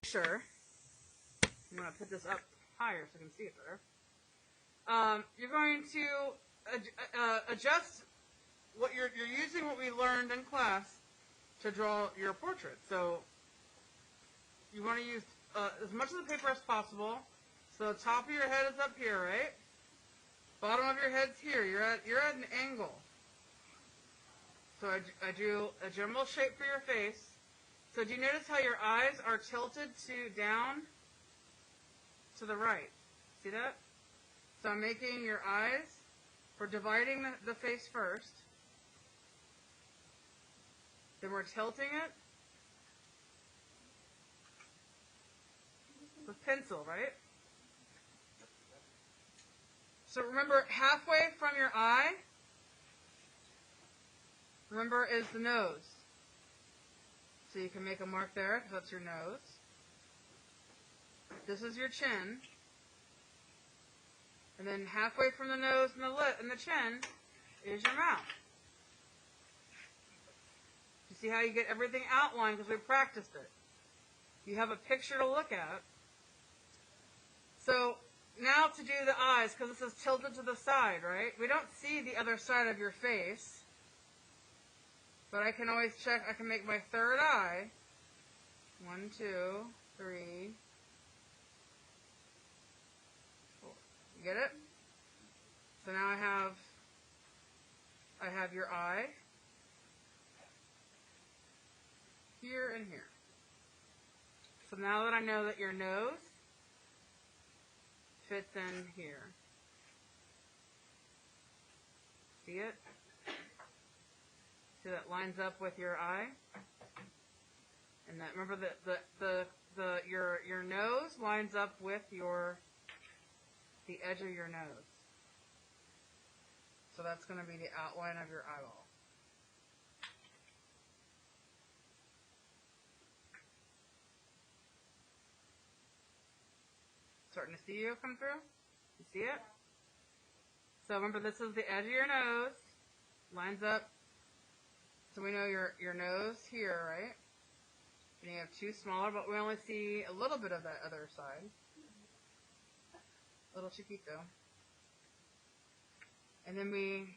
Sure. I'm going to put this up higher so I can see it better. You're going to adjust what you're using what we learned in class to draw your portrait. So you want to use as much of the paper as possible. So the top of your head is up here, right? Bottom of your head's here. You're at an angle. So I drew a general shape for your face. So do you notice how your eyes are tilted down to the right? See that? So I'm making your eyes, we're dividing the face first. Then we're tilting it with pencil, right? So remember, halfway from your eye, remember, is the nose. So you can make a mark there, because that's your nose. This is your chin. And then halfway from the nose and the lip and the chin is your mouth. You see how you get everything outlined because we practiced it. You have a picture to look at. So now to do the eyes, because this is tilted to the side, right? We don't see the other side of your face. But I can always check, I can make my third eye. 1, 2, 3, 4. You get it? So now I have your eye here and here. So now that I know that your nose fits in here. See it? See that lines up with your eye? And that, remember that your nose lines up with the edge of your nose. So that's going to be the outline of your eyeball. Starting to see you come through? You see it? So remember, this is the edge of your nose. Lines up. So we know your nose here, right? And you have two smaller, but we only see a little bit of that other side. Little chiquito. And then we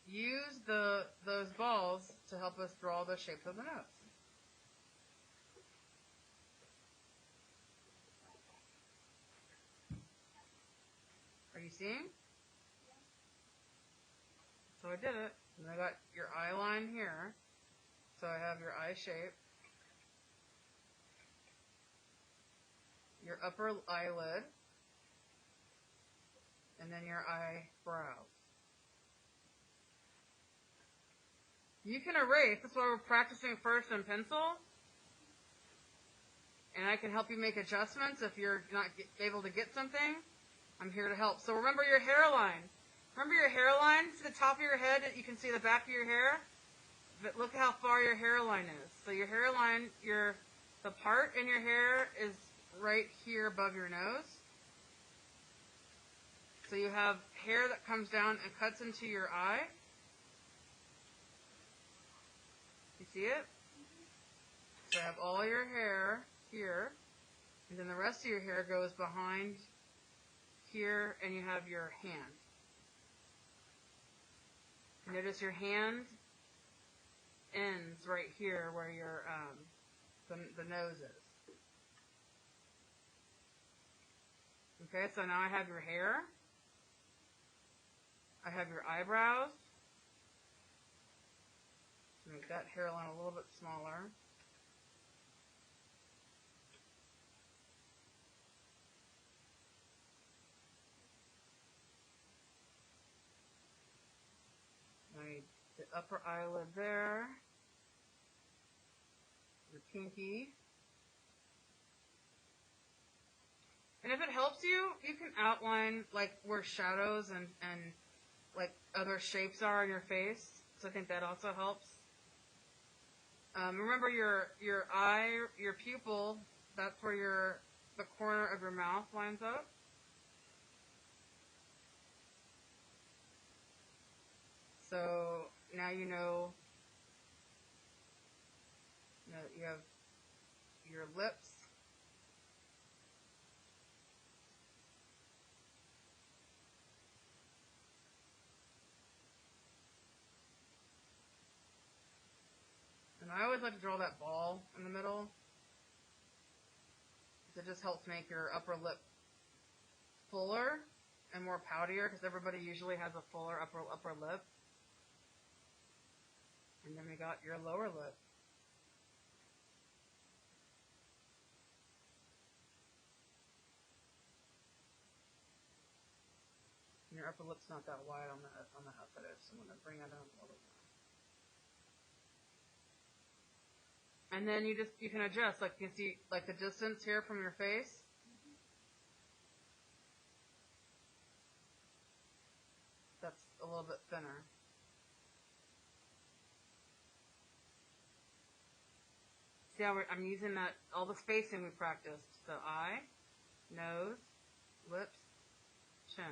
use those balls to help us draw the shapes of the nose. Are you seeing? So I did it. And I got your eye line here. So I have your eye shape. Your upper eyelid. And then your eyebrows. You can erase. That's why we're practicing first in pencil. And I can help you make adjustments if you're not able to get something. I'm here to help. So remember your hairline. Remember your hairline? To the top of your head, you can see the back of your hair. But look how far your hairline is. So your hairline, the part in your hair is right here above your nose. So you have hair that comes down and cuts into your eye. You see it? So I have all your hair here. And then the rest of your hair goes behind here, and you have your hand. Notice your hand ends right here where your the nose is. Okay, so now I have your hair. I have your eyebrows. Make that hairline a little bit smaller. The upper eyelid there, your pinky. And if it helps you, you can outline like where shadows and like other shapes are in your face. So I think that also helps. Remember your eye, your pupil, that's where the corner of your mouth lines up. So now you know that you have your lips always like to draw that ball in the middle. It just helps make your upper lip fuller and more poutier, because everybody usually has a fuller upper lip. And then we got your lower lip. And your upper lip's not that wide on the outside edge, so I'm going to bring that down a little more. And then you can adjust, like you can see, like the distance here from your face. That's a little bit thinner. See how I'm using that, all the spacing we practiced. So eye, nose, lips, chin.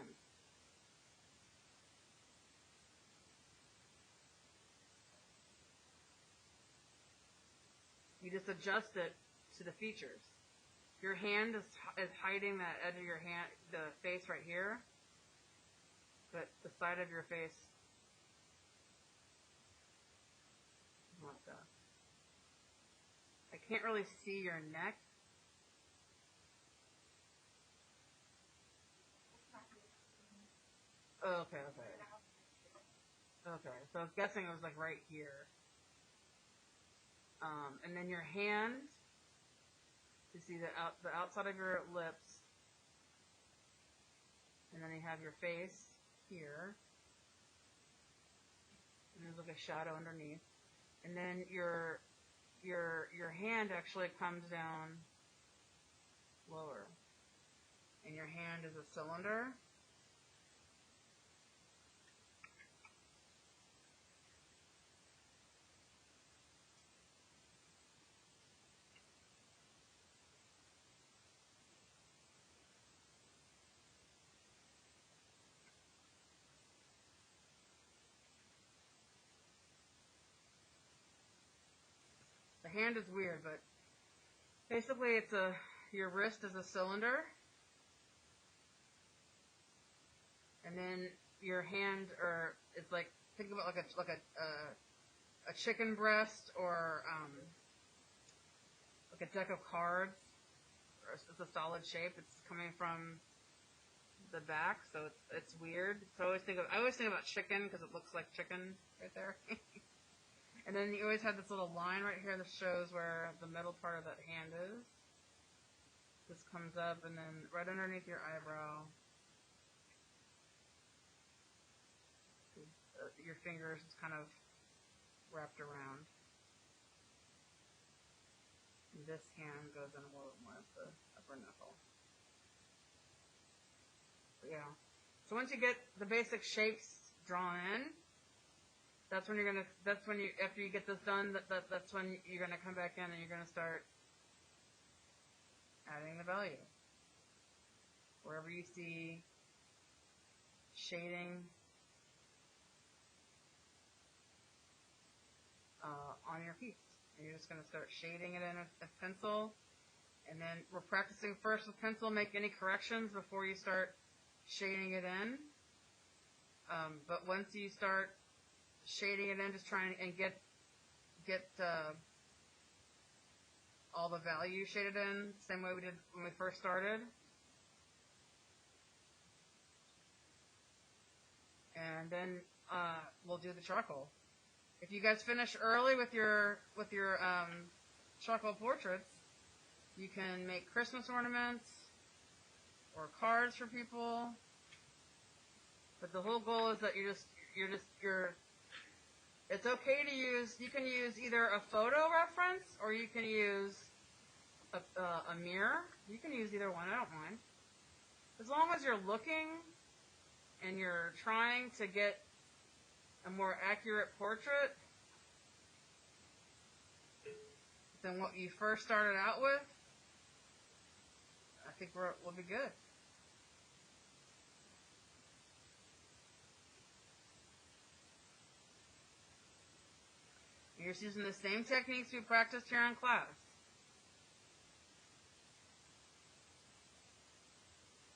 You just adjust it to the features. Your hand is hiding that edge of your hand, the face right here, but the side of your face is like that. I can't really see your neck. Oh, okay. Okay, so I was guessing it was like right here. And then your hand, you see the outside of your lips, and then you have your face here, and there's like a shadow underneath, and then your hand actually comes down lower, and your hand is a cylinder. The hand is weird, but basically it's your wrist is a cylinder, and then your hand, or it's like, think about like a chicken breast, or like a deck of cards. Or it's a solid shape. It's coming from the back, so it's weird. So I always think about chicken because it looks like chicken right there. And then you always have this little line right here that shows where the middle part of that hand is. This comes up, and then right underneath your eyebrow, your fingers is kind of wrapped around. And this hand goes in a little bit more of the upper knuckle. But yeah. So once you get the basic shapes drawn in, after you get this done, that's when you're gonna come back in and you're gonna start adding the value. Wherever you see shading on your piece, and you're just gonna start shading it in with a pencil, and then we're practicing first with pencil. Make any corrections before you start shading it in. But once you start shading it in, just trying and get all the value shaded in, same way we did when we first started. And then we'll do the charcoal. If you guys finish early with your charcoal portraits, you can make Christmas ornaments or cards for people. But the whole goal is that you're it's okay to use, you can use either a photo reference or you can use a mirror. You can use either one, I don't mind. As long as you're looking and you're trying to get a more accurate portrait than what you first started out with, I think we'll be good. You're just using the same techniques we practiced here in class.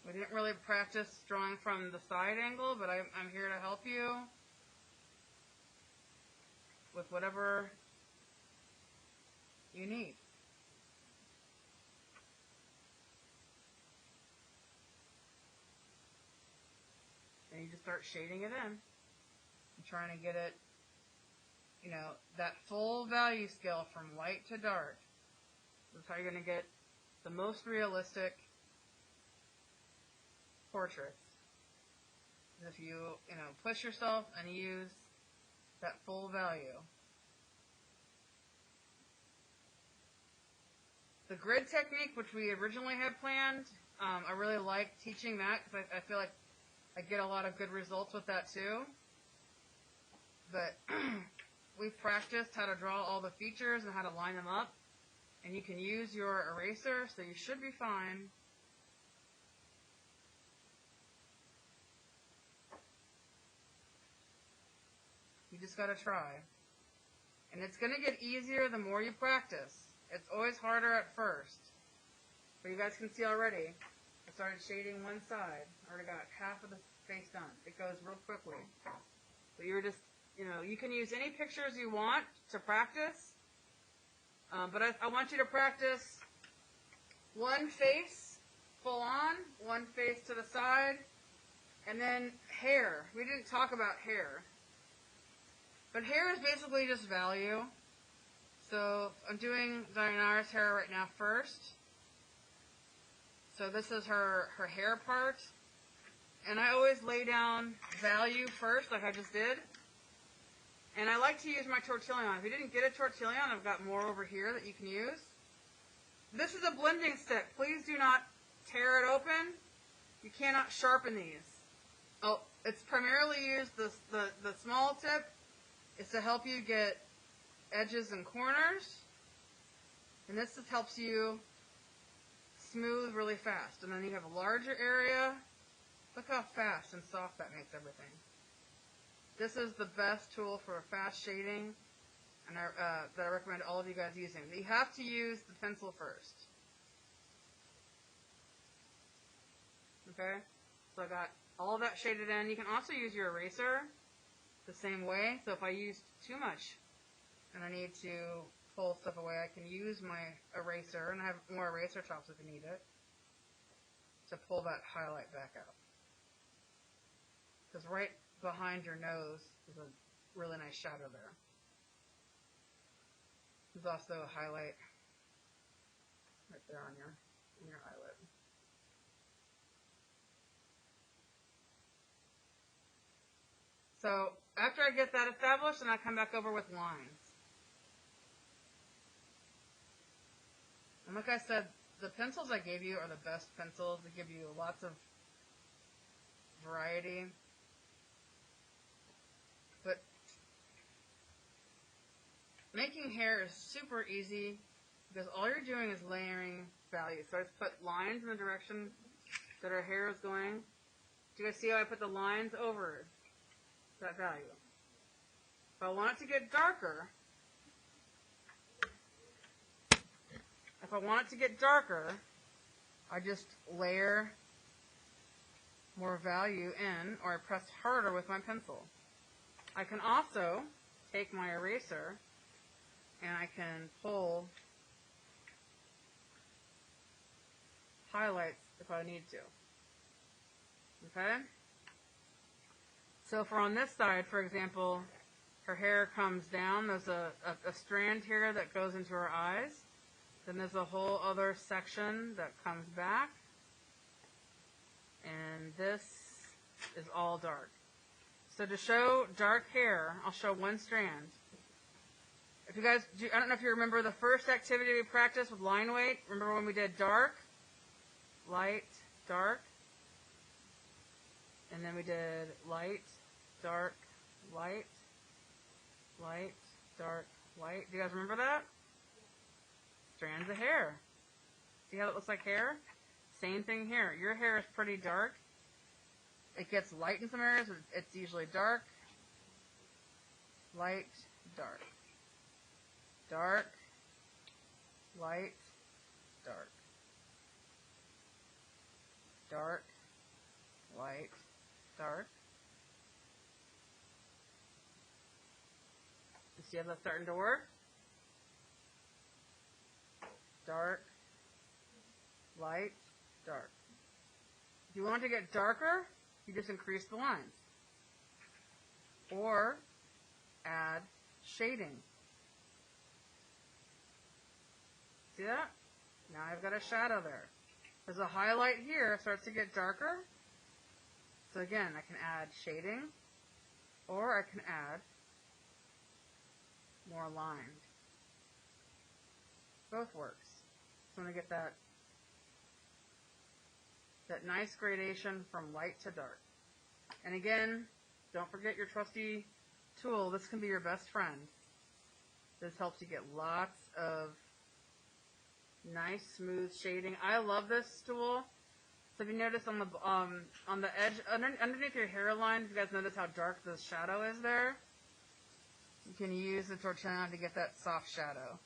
We didn't really practice drawing from the side angle, but I'm here to help you with whatever you need. And you just start shading it in. And trying to get it, you know, that full value scale from light to dark. That's how you're going to get the most realistic portraits. If you push yourself and use that full value. The grid technique, which we originally had planned, I really like teaching that because I feel like I get a lot of good results with that too. But we've practiced how to draw all the features and how to line them up. And you can use your eraser, so you should be fine. You just got to try. And it's going to get easier the more you practice. It's always harder at first. But you guys can see already, I started shading one side. I already got half of the face done. It goes real quickly. But you're just, you can use any pictures you want to practice. But I want you to practice one face full on, one face to the side, and then hair. We didn't talk about hair. But hair is basically just value. So I'm doing Dayanara's hair right now first. So this is her hair part. And I always lay down value first, like I just did. And I like to use my tortillon. If you didn't get a tortillon, I've got more over here that you can use. This is a blending stick. Please do not tear it open. You cannot sharpen these. Oh, it's primarily used, the small tip is to help you get edges and corners. And this just helps you smooth really fast. And then you have a larger area. Look how fast and soft that makes everything. This is the best tool for fast shading and that I recommend all of you guys using. But you have to use the pencil first. Okay? So I got all of that shaded in. You can also use your eraser the same way. So if I use too much and I need to pull stuff away, I can use my eraser, and I have more eraser chops if you need it, to pull that highlight back out. Because right behind your nose is a really nice shadow there. There's also a highlight right there on your eyelid. So after I get that established, then I come back over with lines. And like I said, the pencils I gave you are the best pencils. They give you lots of variety. But making hair is super easy because all you're doing is layering value. So I just put lines in the direction that our hair is going. Do you guys see how I put the lines over that value? If I want it to get darker, I just layer more value in, or I press harder with my pencil. I can also take my eraser and I can pull highlights if I need to. Okay? So for on this side, for example, her hair comes down. There's a strand here that goes into her eyes. Then there's a whole other section that comes back. And this is all dark. So to show dark hair, I'll show one strand. If you guys, I don't know if you remember the first activity we practiced with line weight. Remember when we did dark, light, dark? And then we did light, dark, light, light, dark, light. Do you guys remember that? Strands of hair. See how it looks like hair? Same thing here. Your hair is pretty dark. It gets light in some areas. It's usually dark, light, dark. Dark, light, dark. Dark, light, dark. You see how that's starting to work? dark, light, dark. If you want to get darker, you just increase the lines. Or add shading. See that? Now I've got a shadow there. There's a highlight here, it starts to get darker. So again, I can add shading, or I can add more line. Both works. So I'm going to get that nice gradation from light to dark. And again, don't forget your trusty tool. This can be your best friend. This helps you get lots of nice, smooth shading. I love this tool. So if you notice on the edge, underneath your hairline, if you guys notice how dark the shadow is there, you can use the tortilla to get that soft shadow.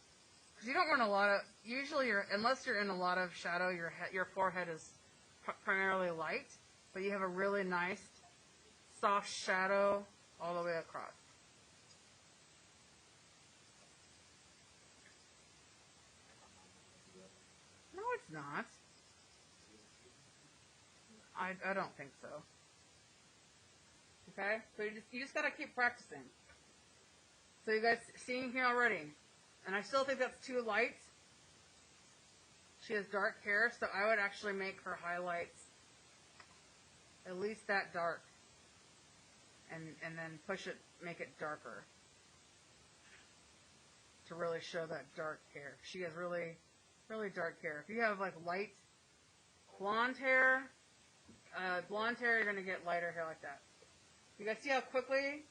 Because you don't want a lot of, usually unless you're in a lot of shadow, your forehead is primarily light, but you have a really nice soft shadow all the way across. No, it's not. I don't think so. Okay? So you just gotta keep practicing. So you guys seeing here already. And I still think that's too light. She has dark hair, so I would actually make her highlights at least that dark. And then push it, make it darker. To really show that dark hair. She has really, really dark hair. If you have like light blonde hair, you're going to get lighter hair like that. You guys see how quickly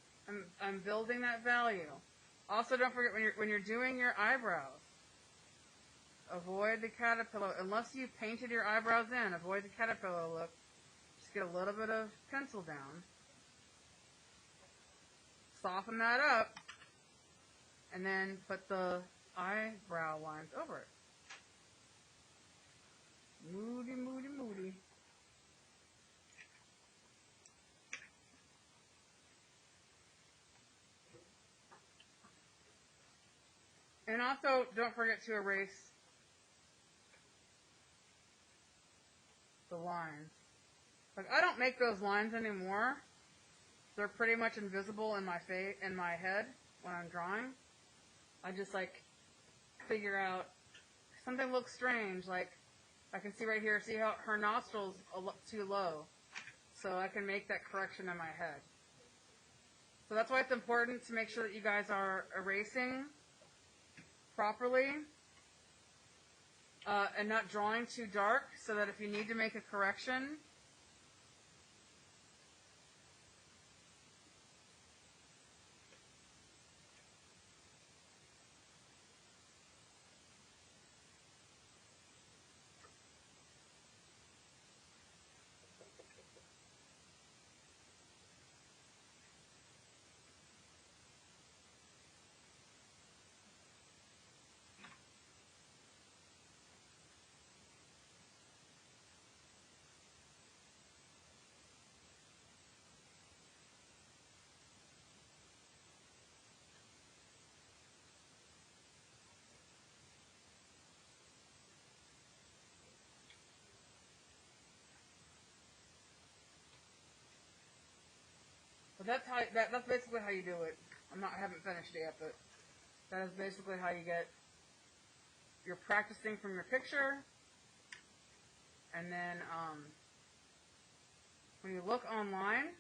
I'm building that value. Also, don't forget when you're doing your eyebrows, avoid the caterpillar. Unless you painted your eyebrows in, avoid the caterpillar look. Just get a little bit of pencil down. Soften that up. And then put the eyebrow lines over it. Moody, moody, moody. And also, don't forget to erase the lines. Like, I don't make those lines anymore. They're pretty much invisible in my head when I'm drawing. I just, like, figure out something looks strange. Like, I can see right here, see how her nostrils too low. So I can make that correction in my head. So that's why it's important to make sure that you guys are erasing properly and not drawing too dark, so that if you need to make a correction, but that's basically how you do it. I haven't finished it yet, but that is basically how you get. You're practicing from your picture, and then when you look online,